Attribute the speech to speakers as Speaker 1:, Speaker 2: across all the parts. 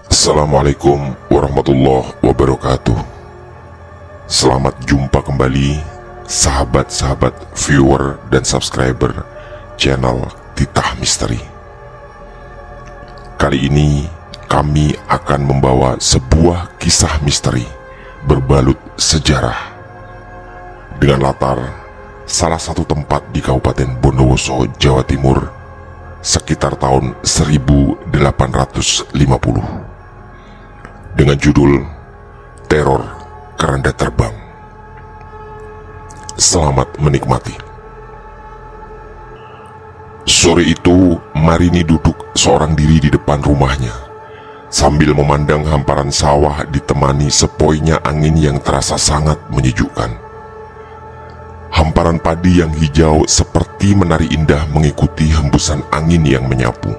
Speaker 1: Assalamualaikum warahmatullahi wabarakatuh. Selamat jumpa kembali sahabat-sahabat viewer dan subscriber channel Titah Misteri. Kali ini kami akan membawa sebuah kisah misteri berbalut sejarah dengan latar salah satu tempat di Kabupaten Bondowoso, Jawa Timur sekitar tahun 1850 dengan judul Teror Keranda Terbang. Selamat menikmati. Sore itu, Marini duduk seorang diri di depan rumahnya sambil memandang hamparan sawah ditemani sepoinya angin yang terasa sangat menyejukkan. Hamparan padi yang hijau seperti menari indah mengikuti hembusan angin yang menyapu.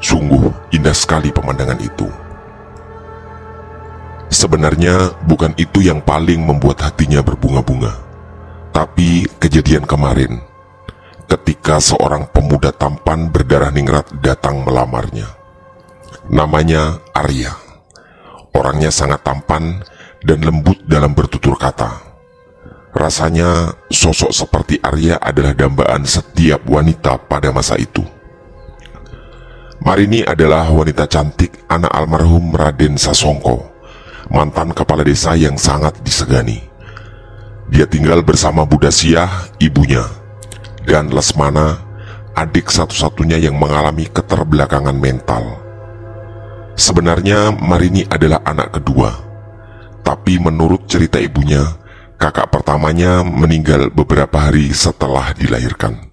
Speaker 1: Sungguh indah sekali pemandangan itu. Sebenarnya bukan itu yang paling membuat hatinya berbunga-bunga, tapi kejadian kemarin ketika seorang pemuda tampan berdarah ningrat datang melamarnya. Namanya Arya. Orangnya sangat tampan dan lembut dalam bertutur kata. Rasanya sosok seperti Arya adalah dambaan setiap wanita pada masa itu. Marini adalah wanita cantik anak almarhum Raden Sasongko, mantan kepala desa yang sangat disegani. Dia tinggal bersama Budasyah, ibunya, dan Lesmana, adik satu-satunya yang mengalami keterbelakangan mental. Sebenarnya Marini adalah anak kedua, tapi menurut cerita ibunya, kakak pertamanya meninggal beberapa hari setelah dilahirkan.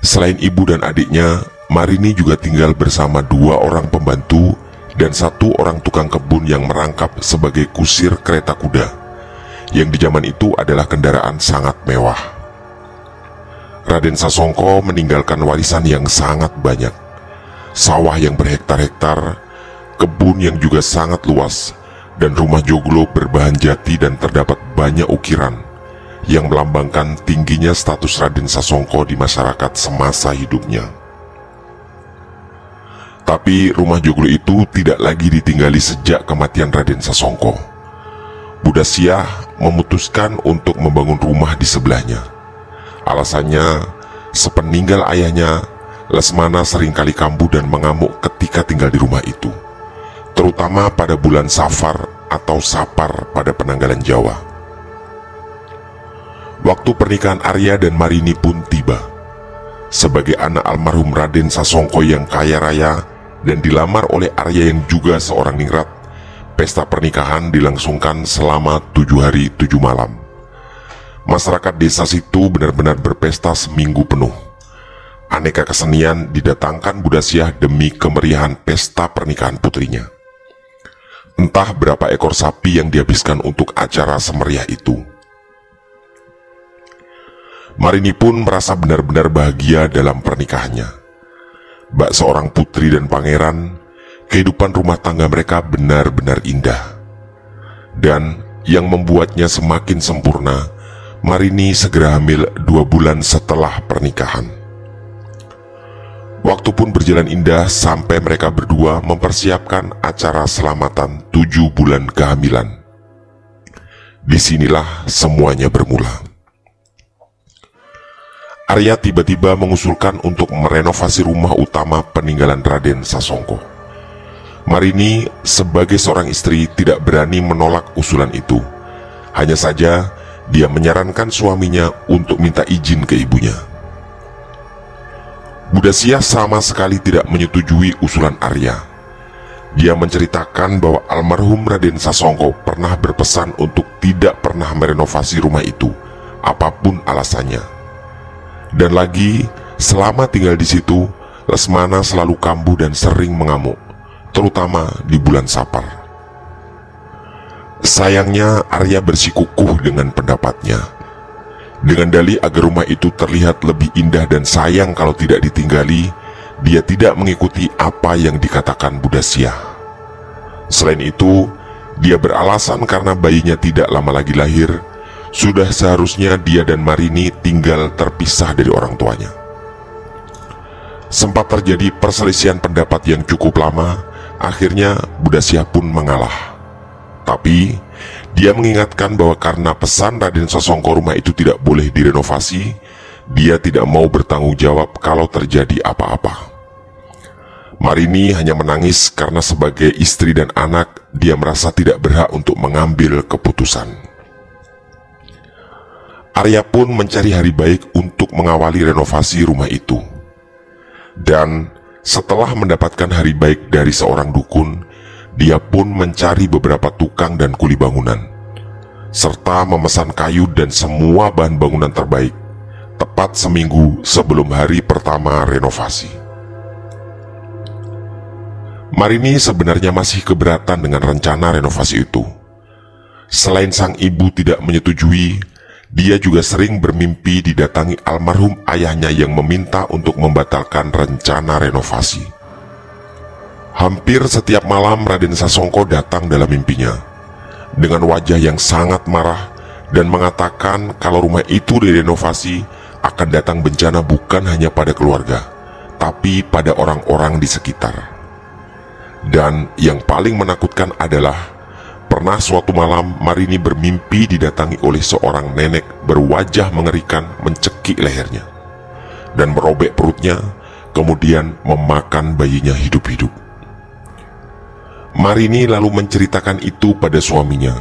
Speaker 1: Selain ibu dan adiknya, Marini juga tinggal bersama 2 orang pembantu dan 1 orang tukang kebun yang merangkap sebagai kusir kereta kuda, yang di zaman itu adalah kendaraan sangat mewah. Raden Sasongko meninggalkan warisan yang sangat banyak, sawah yang berhektar-hektar, kebun yang juga sangat luas, dan rumah joglo berbahan jati dan terdapat banyak ukiran yang melambangkan tingginya status Raden Sasongko di masyarakat semasa hidupnya. Tapi rumah joglo itu tidak lagi ditinggali sejak kematian Raden Sasongko. Budasyah memutuskan untuk membangun rumah di sebelahnya. Alasannya, sepeninggal ayahnya, Lesmana seringkali kambuh dan mengamuk ketika tinggal di rumah itu, terutama pada bulan Safar atau Sapar pada penanggalan Jawa. Waktu pernikahan Arya dan Marini pun tiba. Sebagai anak almarhum Raden Sasongko yang kaya raya dan dilamar oleh Arya yang juga seorang ningrat, pesta pernikahan dilangsungkan selama 7 hari 7 malam. Masyarakat desa situ benar-benar berpesta seminggu penuh. Aneka kesenian didatangkan Budasyah demi kemeriahan pesta pernikahan putrinya. Entah berapa ekor sapi yang dihabiskan untuk acara semeriah itu. Marini pun merasa benar-benar bahagia dalam pernikahannya. Bak seorang putri dan pangeran, kehidupan rumah tangga mereka benar-benar indah. Dan yang membuatnya semakin sempurna, Marini segera hamil 2 bulan setelah pernikahan. Waktu pun berjalan indah sampai mereka berdua mempersiapkan acara selamatan 7 bulan kehamilan. Disinilah semuanya bermula. Arya tiba-tiba mengusulkan untuk merenovasi rumah utama peninggalan Raden Sasongko. Marini sebagai seorang istri tidak berani menolak usulan itu. Hanya saja dia menyarankan suaminya untuk minta izin ke ibunya. Budasyah sama sekali tidak menyetujui usulan Arya. Dia menceritakan bahwa almarhum Raden Sasongko pernah berpesan untuk tidak pernah merenovasi rumah itu, apapun alasannya. Dan lagi, selama tinggal di situ, Lesmana selalu kambuh dan sering mengamuk, terutama di bulan Sapar. Sayangnya Arya bersikukuh dengan pendapatnya, dengan dalih agar rumah itu terlihat lebih indah dan sayang kalau tidak ditinggali. Dia tidak mengikuti apa yang dikatakan Budasyah. Selain itu, dia beralasan karena bayinya tidak lama lagi lahir, sudah seharusnya dia dan Marini tinggal terpisah dari orang tuanya. Sempat terjadi perselisihan pendapat yang cukup lama. Akhirnya Budasyah pun mengalah. Tapi dia mengingatkan bahwa karena pesan Raden Sasongko rumah itu tidak boleh direnovasi, dia tidak mau bertanggung jawab kalau terjadi apa-apa. Marini hanya menangis karena sebagai istri dan anak, dia merasa tidak berhak untuk mengambil keputusan. Arya pun mencari hari baik untuk mengawali renovasi rumah itu. Dan setelah mendapatkan hari baik dari seorang dukun, dia pun mencari beberapa tukang dan kuli bangunan, serta memesan kayu dan semua bahan bangunan terbaik, tepat seminggu sebelum hari pertama renovasi. Marini sebenarnya masih keberatan dengan rencana renovasi itu. Selain sang ibu tidak menyetujui, dia juga sering bermimpi didatangi almarhum ayahnya yang meminta untuk membatalkan rencana renovasi. Hampir setiap malam Raden Sasongko datang dalam mimpinya dengan wajah yang sangat marah dan mengatakan kalau rumah itu direnovasi akan datang bencana bukan hanya pada keluarga, tapi pada orang-orang di sekitar. Dan yang paling menakutkan adalah pernah suatu malam Marini bermimpi didatangi oleh seorang nenek berwajah mengerikan mencekik lehernya dan merobek perutnya, kemudian memakan bayinya hidup-hidup. Marini lalu menceritakan itu pada suaminya,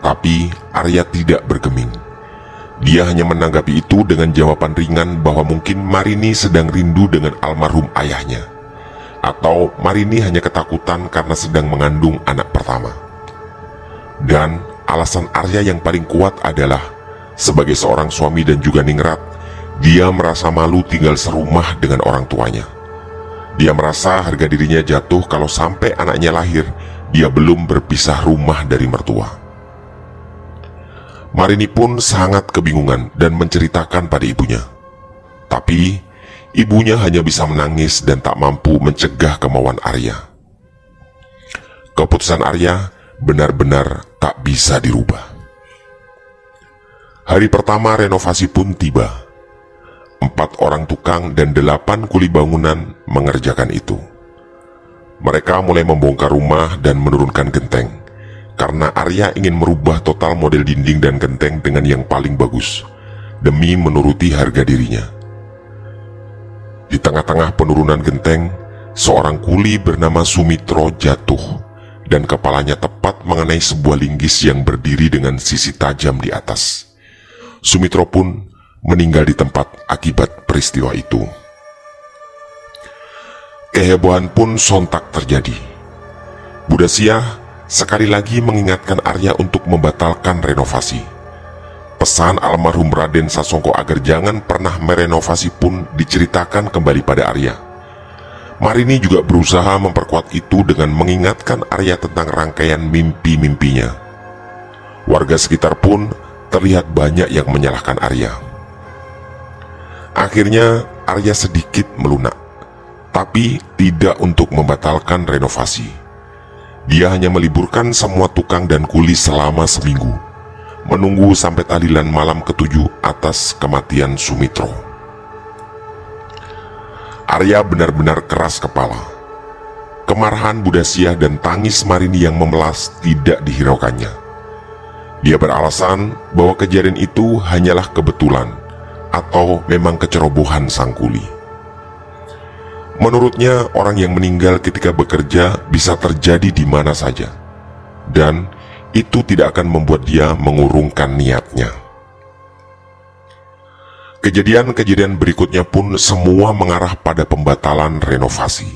Speaker 1: tapi Arya tidak bergeming. Dia hanya menanggapi itu dengan jawaban ringan bahwa mungkin Marini sedang rindu dengan almarhum ayahnya, atau Marini hanya ketakutan karena sedang mengandung anak pertama. Dan alasan Arya yang paling kuat adalah sebagai seorang suami dan juga ningrat, dia merasa malu tinggal serumah dengan orang tuanya. Dia merasa harga dirinya jatuh kalau sampai anaknya lahir, dia belum berpisah rumah dari mertua. Marini pun sangat kebingungan dan menceritakan pada ibunya. Tapi ibunya hanya bisa menangis dan tak mampu mencegah kemauan Arya. Keputusan Arya benar-benar tak bisa dirubah. Hari pertama renovasi pun tiba. 4 orang tukang dan 8 kuli bangunan mengerjakan itu. Mereka mulai membongkar rumah dan menurunkan genteng, karena Arya ingin merubah total model dinding dan genteng dengan yang paling bagus, demi menuruti harga dirinya. Di tengah-tengah penurunan genteng, seorang kuli bernama Sumitro jatuh dan kepalanya tepat mengenai sebuah linggis yang berdiri dengan sisi tajam di atas. Sumitro pun meninggal di tempat akibat peristiwa itu. Kehebohan pun sontak terjadi. Budasyah sekali lagi mengingatkan Arya untuk membatalkan renovasi. Pesan almarhum Raden Sasongko agar jangan pernah merenovasi pun diceritakan kembali pada Arya. Marini juga berusaha memperkuat itu dengan mengingatkan Arya tentang rangkaian mimpi-mimpinya. Warga sekitar pun terlihat banyak yang menyalahkan Arya. Akhirnya Arya sedikit melunak, tapi tidak untuk membatalkan renovasi. Dia hanya meliburkan semua tukang dan kuli selama seminggu, menunggu sampai tahlilan malam ke-7 atas kematian Sumitro. Arya benar-benar keras kepala. Kemarahan Budasyah dan tangis Marini yang memelas tidak dihiraukannya. Dia beralasan bahwa kejadian itu hanyalah kebetulan atau memang kecerobohan sang kuli. Menurutnya, orang yang meninggal ketika bekerja bisa terjadi di mana saja, dan itu tidak akan membuat dia mengurungkan niatnya. Kejadian-kejadian berikutnya pun semua mengarah pada pembatalan renovasi.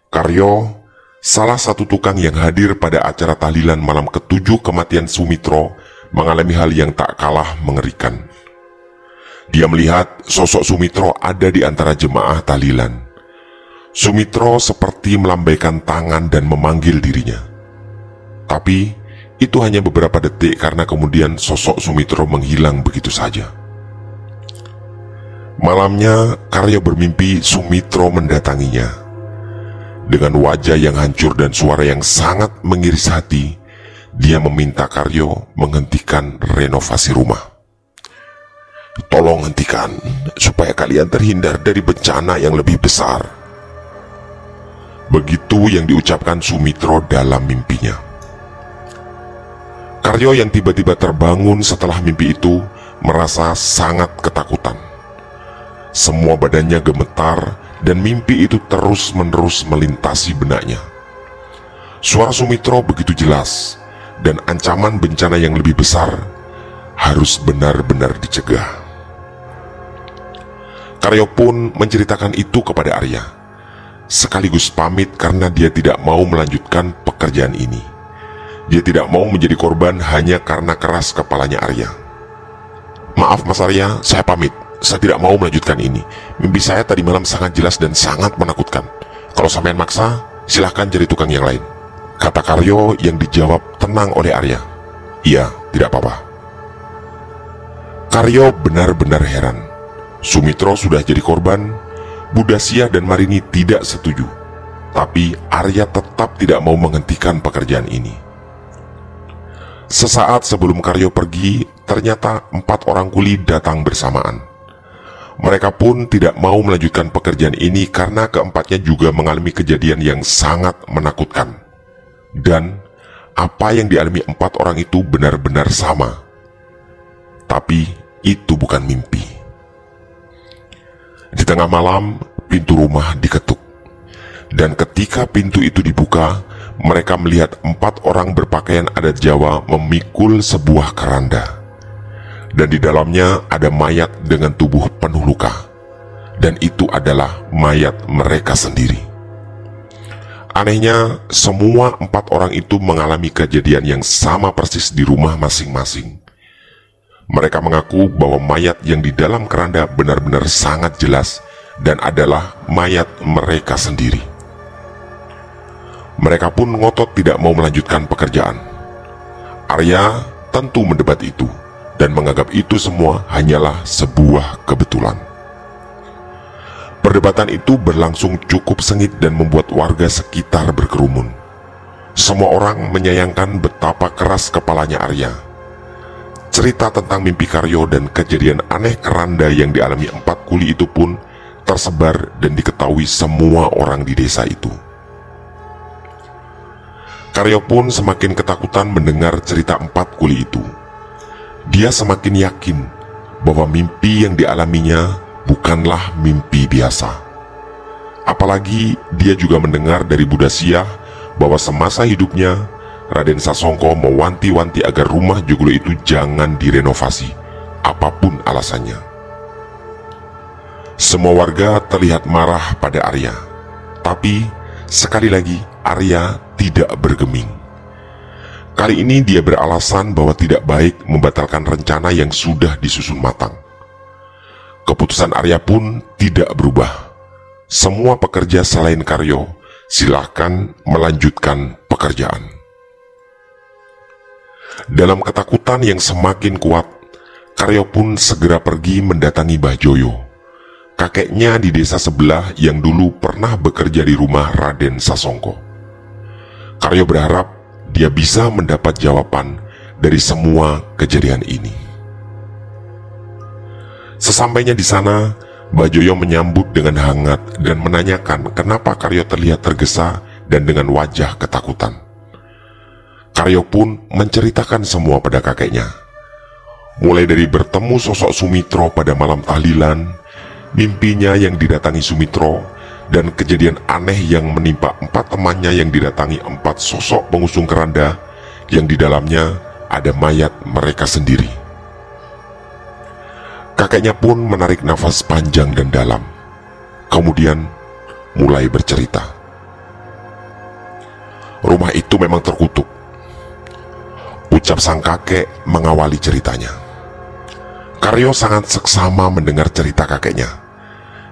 Speaker 1: Karyo, salah satu tukang yang hadir pada acara tahlilan malam ke-7 kematian Sumitro, mengalami hal yang tak kalah mengerikan. Dia melihat sosok Sumitro ada di antara jemaah tahlilan. Sumitro seperti melambaikan tangan dan memanggil dirinya. Tapi itu hanya beberapa detik karena kemudian sosok Sumitro menghilang begitu saja. Malamnya, Karyo bermimpi Sumitro mendatanginya. Dengan wajah yang hancur dan suara yang sangat mengiris hati, dia meminta Karyo menghentikan renovasi rumah. Tolong hentikan, supaya kalian terhindar dari bencana yang lebih besar." Begitu yang diucapkan Sumitro dalam mimpinya. Karyo yang tiba-tiba terbangun setelah mimpi itu merasa sangat ketakutan. Semua badannya gemetar dan mimpi itu terus-menerus melintasi benaknya. Suara Sumitro begitu jelas dan ancaman bencana yang lebih besar harus benar-benar dicegah. Karyo pun menceritakan itu kepada Arya, sekaligus pamit karena dia tidak mau melanjutkan pekerjaan ini. Dia tidak mau menjadi korban hanya karena keras kepalanya Arya. "Maaf Mas Arya, saya pamit. Saya tidak mau melanjutkan ini. Mimpi saya tadi malam sangat jelas dan sangat menakutkan. Kalau sampean maksa, silahkan cari tukang yang lain," kata Karyo yang dijawab tenang oleh Arya. "Iya, tidak apa-apa." Karyo benar-benar heran. Sumitro sudah jadi korban, Budasya dan Marini tidak setuju, tapi Arya tetap tidak mau menghentikan pekerjaan ini. Sesaat sebelum Karyo pergi, ternyata 4 orang kuli datang bersamaan. Mereka pun tidak mau melanjutkan pekerjaan ini karena keempatnya juga mengalami kejadian yang sangat menakutkan. Dan apa yang dialami 4 orang itu benar-benar sama. Tapi itu bukan mimpi. Di tengah malam, pintu rumah diketuk. Dan ketika pintu itu dibuka, mereka melihat 4 orang berpakaian adat Jawa memikul sebuah keranda. Dan di dalamnya ada mayat dengan tubuh penuh luka. Dan itu adalah mayat mereka sendiri. Anehnya, semua 4 orang itu mengalami kejadian yang sama persis di rumah masing-masing. Mereka mengaku bahwa mayat yang di dalam keranda benar-benar sangat jelas dan adalah mayat mereka sendiri. Mereka pun ngotot tidak mau melanjutkan pekerjaan. Arya tentu mendebat itu dan menganggap itu semua hanyalah sebuah kebetulan. Perdebatan itu berlangsung cukup sengit dan membuat warga sekitar berkerumun. Semua orang menyayangkan betapa keras kepalanya Arya. Cerita tentang mimpi Karyo dan kejadian aneh keranda yang dialami 4 kuli itu pun tersebar dan diketahui semua orang di desa itu. Karyo pun semakin ketakutan mendengar cerita 4 kuli itu. Dia semakin yakin bahwa mimpi yang dialaminya bukanlah mimpi biasa. Apalagi dia juga mendengar dari Budasya bahwa semasa hidupnya Raden Sasongko mewanti-wanti agar rumah Joglo itu jangan direnovasi, apapun alasannya. Semua warga terlihat marah pada Arya, tapi sekali lagi Arya tidak bergeming. Kali ini dia beralasan bahwa tidak baik membatalkan rencana yang sudah disusun matang. Keputusan Arya pun tidak berubah. Semua pekerja selain Karyo silahkan melanjutkan pekerjaan. Dalam ketakutan yang semakin kuat, Karyo pun segera pergi mendatangi Mbah Joyo, kakeknya di desa sebelah yang dulu pernah bekerja di rumah Raden Sasongko. Karyo berharap dia bisa mendapat jawaban dari semua kejadian ini. Sesampainya di sana, Mbah Joyo menyambut dengan hangat dan menanyakan kenapa Karyo terlihat tergesa dan dengan wajah ketakutan. Karyo pun menceritakan semua pada kakeknya. Mulai dari bertemu sosok Sumitro pada malam tahlilan, mimpinya yang didatangi Sumitro, dan kejadian aneh yang menimpa 4 temannya yang didatangi 4 sosok pengusung keranda yang di dalamnya ada mayat mereka sendiri. Kakeknya pun menarik nafas panjang dan dalam, kemudian mulai bercerita. Rumah itu memang terkutuk, ucap sang kakek mengawali ceritanya. Karyo sangat seksama mendengar cerita kakeknya.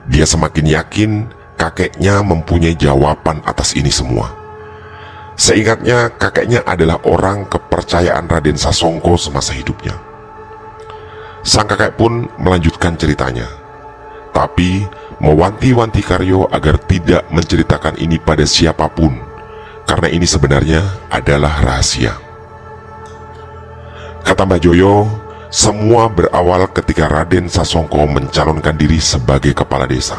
Speaker 1: Dia semakin yakin kakeknya mempunyai jawaban atas ini semua. Seingatnya, kakeknya adalah orang kepercayaan Raden Sasongko semasa hidupnya. Sang kakek pun melanjutkan ceritanya, tapi mewanti-wanti Karyo agar tidak menceritakan ini pada siapapun, karena ini sebenarnya adalah rahasia. Kata Mbah Joyo, Semua berawal ketika Raden Sasongko mencalonkan diri sebagai kepala desa.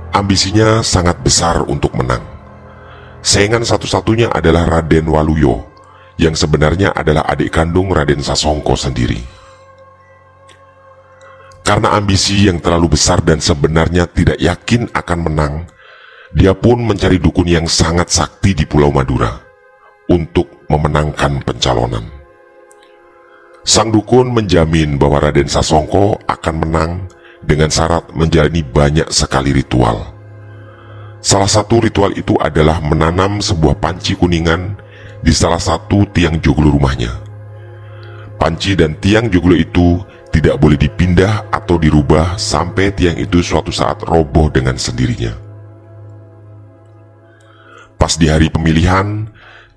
Speaker 1: Ambisinya sangat besar untuk menang. Saingan satu-satunya adalah Raden Waluyo, yang sebenarnya adalah adik kandung Raden Sasongko sendiri. Karena ambisi yang terlalu besar dan sebenarnya tidak yakin akan menang, dia pun mencari dukun yang sangat sakti di Pulau Madura untuk memenangkan pencalonan. Sang dukun menjamin bahwa Raden Sasongko akan menang dengan syarat menjalani banyak sekali ritual. Salah satu ritual itu adalah menanam sebuah panci kuningan di salah satu tiang joglo rumahnya. Panci dan tiang joglo itu tidak boleh dipindah atau dirubah sampai tiang itu suatu saat roboh dengan sendirinya. Pas di hari pemilihan,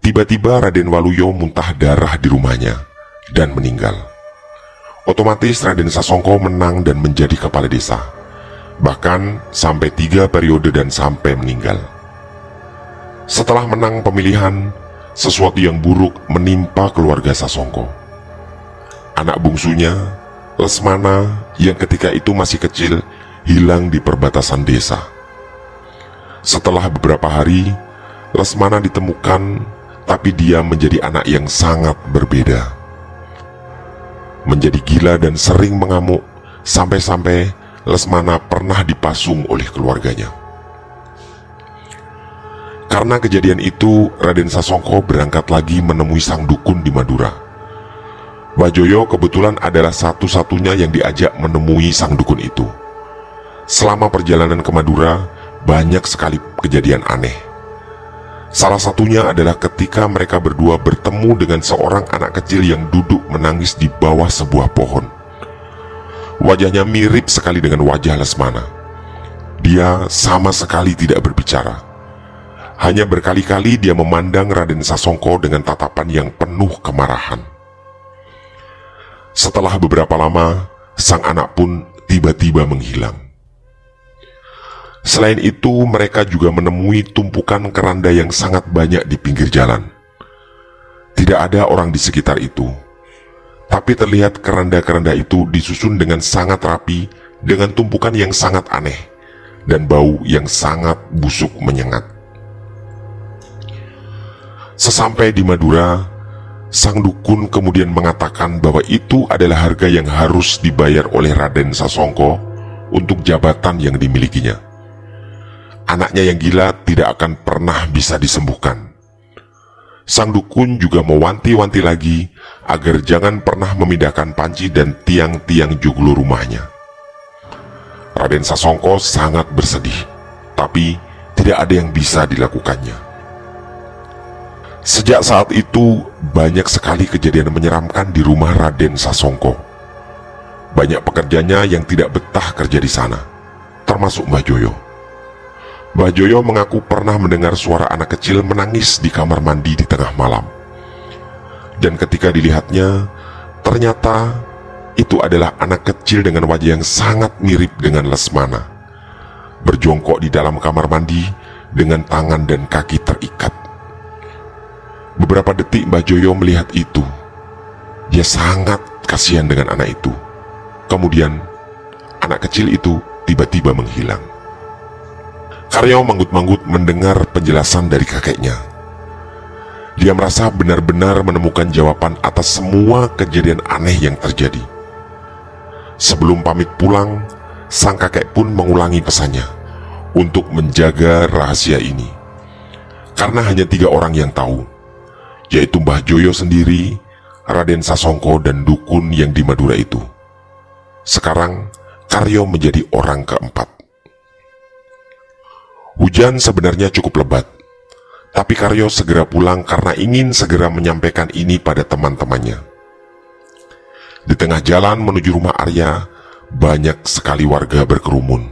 Speaker 1: tiba-tiba Raden Waluyo muntah darah di rumahnya dan meninggal. Otomatis Raden Sasongko menang dan menjadi kepala desa, bahkan sampai 3 periode dan sampai meninggal. Setelah menang pemilihan, sesuatu yang buruk menimpa keluarga Sasongko. Anak bungsunya, Lesmana, yang ketika itu masih kecil, hilang di perbatasan desa. Setelah beberapa hari, Lesmana ditemukan, tapi dia menjadi anak yang sangat berbeda. Menjadi gila dan sering mengamuk, sampai-sampai Lesmana pernah dipasung oleh keluarganya. Karena kejadian itu, Raden Sasongko berangkat lagi menemui sang dukun di Madura. Bajoyo kebetulan adalah satu-satunya yang diajak menemui sang dukun itu. Selama perjalanan ke Madura, banyak sekali kejadian aneh. Salah satunya adalah ketika mereka berdua bertemu dengan seorang anak kecil yang duduk menangis di bawah sebuah pohon. Wajahnya mirip sekali dengan wajah Lesmana. Dia sama sekali tidak berbicara. Hanya berkali-kali dia memandang Raden Sasongko dengan tatapan yang penuh kemarahan. Setelah beberapa lama, sang anak pun tiba-tiba menghilang. Selain itu, mereka juga menemui tumpukan keranda yang sangat banyak di pinggir jalan. Tidak ada orang di sekitar itu, tapi terlihat keranda-keranda itu disusun dengan sangat rapi dengan tumpukan yang sangat aneh dan bau yang sangat busuk menyengat. Sesampai di Madura, sang dukun kemudian mengatakan bahwa itu adalah harga yang harus dibayar oleh Raden Sasongko untuk jabatan yang dimilikinya. Anaknya yang gila tidak akan pernah bisa disembuhkan. Sang dukun juga mewanti-wanti lagi agar jangan pernah memindahkan panci dan tiang-tiang joglo rumahnya. Raden Sasongko sangat bersedih, tapi tidak ada yang bisa dilakukannya. Sejak saat itu, banyak sekali kejadian menyeramkan di rumah Raden Sasongko. Banyak pekerjanya yang tidak betah kerja di sana, termasuk Mbah Joyo. Mbah Joyo mengaku pernah mendengar suara anak kecil menangis di kamar mandi di tengah malam. Dan ketika dilihatnya, ternyata itu adalah anak kecil dengan wajah yang sangat mirip dengan Lesmana, berjongkok di dalam kamar mandi dengan tangan dan kaki terikat. Beberapa detik Mbah Joyo melihat itu. Dia sangat kasihan dengan anak itu. Kemudian, anak kecil itu tiba-tiba menghilang. Karyo manggut-manggut mendengar penjelasan dari kakeknya. Dia merasa benar-benar menemukan jawaban atas semua kejadian aneh yang terjadi. Sebelum pamit pulang, sang kakek pun mengulangi pesannya untuk menjaga rahasia ini. Karena hanya 3 orang yang tahu, yaitu Mbah Joyo sendiri, Raden Sasongko, dan dukun yang di Madura itu. Sekarang, Karyo menjadi orang keempat. Hujan sebenarnya cukup lebat, tapi Karyo segera pulang karena ingin segera menyampaikan ini pada teman-temannya. Di tengah jalan menuju rumah Arya, banyak sekali warga berkerumun.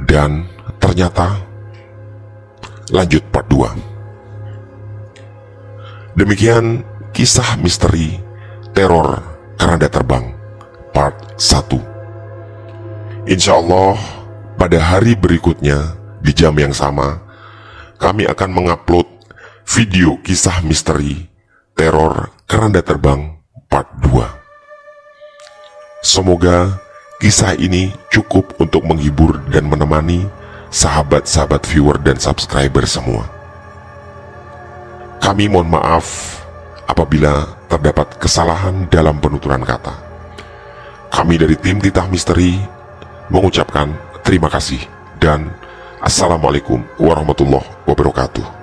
Speaker 1: Dan ternyata, lanjut part 2. Demikian kisah misteri teror keranda terbang part 1. Insya Allah pada hari berikutnya di jam yang sama, kami akan mengupload video kisah misteri teror keranda terbang part 2. Semoga kisah ini cukup untuk menghibur dan menemani sahabat-sahabat viewer dan subscriber semua. Kami mohon maaf apabila terdapat kesalahan dalam penuturan kata. Kami dari tim Titah Misteri mengucapkan terima kasih dan Assalamualaikum warahmatullahi wabarakatuh.